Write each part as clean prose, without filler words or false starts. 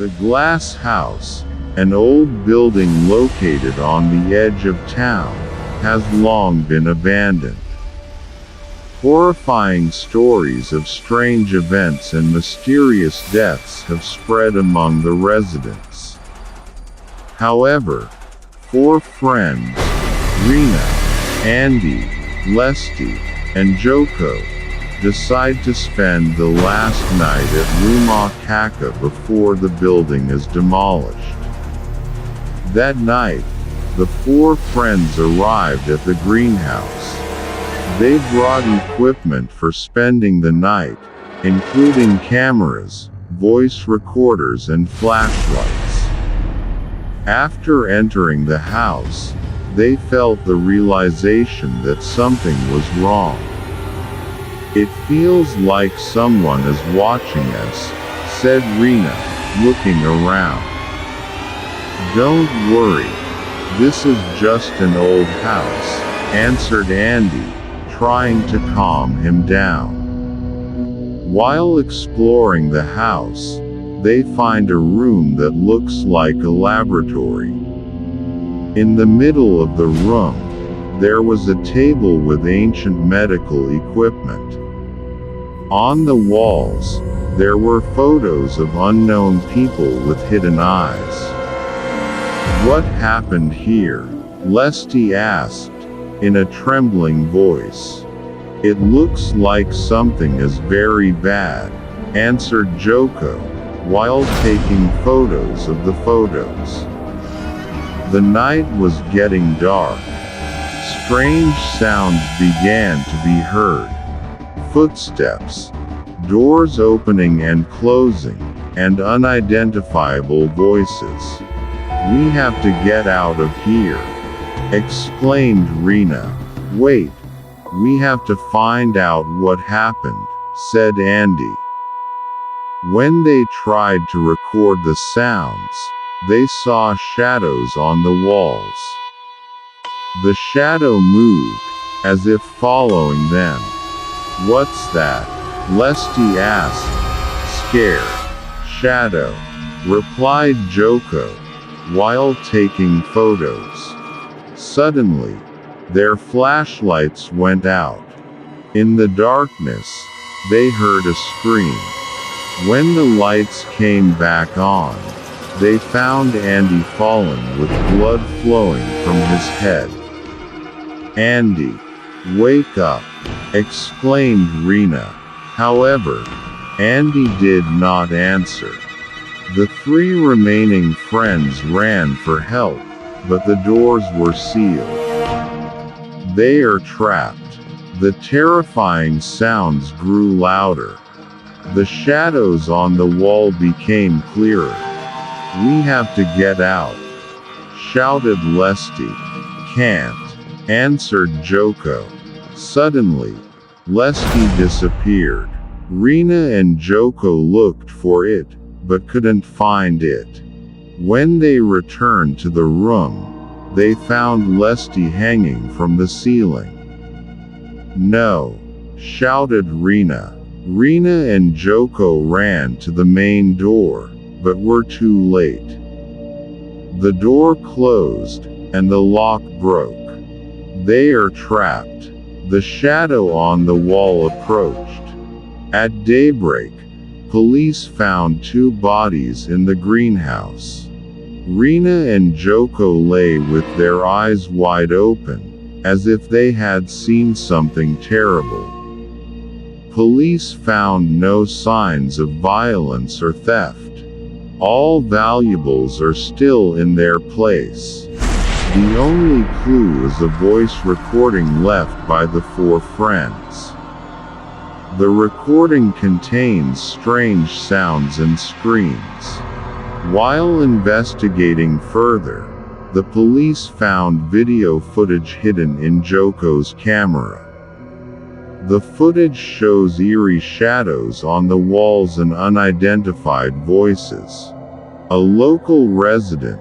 The Glass House, an old building located on the edge of town, has long been abandoned. Horrifying stories of strange events and mysterious deaths have spread among the residents. However, four friends, Rena, Andy, Lesty, and Joko, decide to spend the last night at Rumah Kakak before the building is demolished. That night, the four friends arrived at the greenhouse. They brought equipment for spending the night, including cameras, voice recorders and flashlights. After entering the house, they felt the realization that something was wrong. "It feels like someone is watching us," said Rena, looking around. "Don't worry. This is just an old house," answered Andy, trying to calm him down. While exploring the house, they find a room that looks like a laboratory. In the middle of the room, there was a table with ancient medical equipment. On the walls, there were photos of unknown people with hidden eyes. "What happened here?" Lesty asked, in a trembling voice. "It looks like something is very bad," answered Joko, while taking photos of the photos. The night was getting dark. Strange sounds began to be heard. Footsteps, doors opening and closing, and unidentifiable voices. "We have to get out of here," exclaimed Rena. "Wait, we have to find out what happened," said Andy. When they tried to record the sounds, they saw shadows on the walls. The shadow moved, as if following them. "What's that?" Lesty asked, scared. "Shadow," replied Joko, while taking photos. Suddenly, their flashlights went out. In the darkness, they heard a scream. When the lights came back on, they found Andy fallen with blood flowing from his head. "Andy, wake up!" exclaimed Rena. However, Andy did not answer. The three remaining friends ran for help, but the doors were sealed. They are trapped. The terrifying sounds grew louder. The shadows on the wall became clearer. "We have to get out," shouted Lesty. "Can't," answered Joko. Suddenly, Lesty disappeared. Rena and Joko looked for it, but couldn't find it. When they returned to the room, they found Lesty hanging from the ceiling. "No!" shouted Rena. Rena and Joko ran to the main door, but were too late. The door closed, and the lock broke. They are trapped. The shadow on the wall approached. At daybreak, police found two bodies in the greenhouse. Rena and Joko lay with their eyes wide open, as if they had seen something terrible. Police found no signs of violence or theft. All valuables are still in their place. The only clue is a voice recording left by the four friends. The recording contains strange sounds and screams. While investigating further, the police found video footage hidden in Joko's camera. The footage shows eerie shadows on the walls and unidentified voices. A local resident,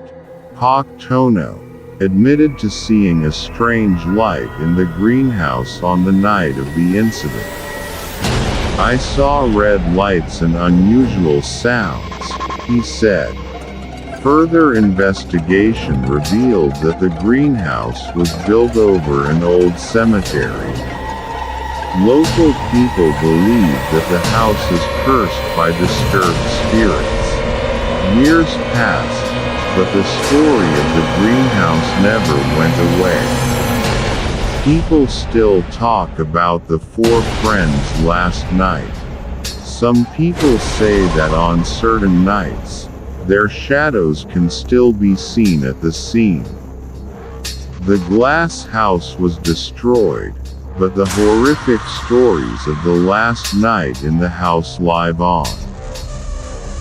Pak Tono, admitted to seeing a strange light in the greenhouse on the night of the incident. "I saw red lights and unusual sounds," he said. Further investigation revealed that the greenhouse was built over an old cemetery. Local people believe that the house is cursed by disturbed spirits. Years passed, but the story of the greenhouse never went away. People still talk about the four friends last night. Some people say that on certain nights, their shadows can still be seen at the scene. The glass house was destroyed, but the horrific stories of the last night in the house live on.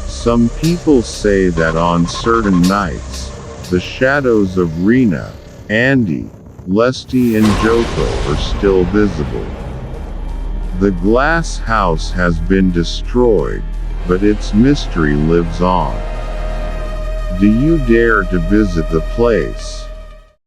Some people say that on certain nights, the shadows of Rena, Andy, Lesty and Joko are still visible. The glass house has been destroyed, but its mystery lives on. Do you dare to visit the place?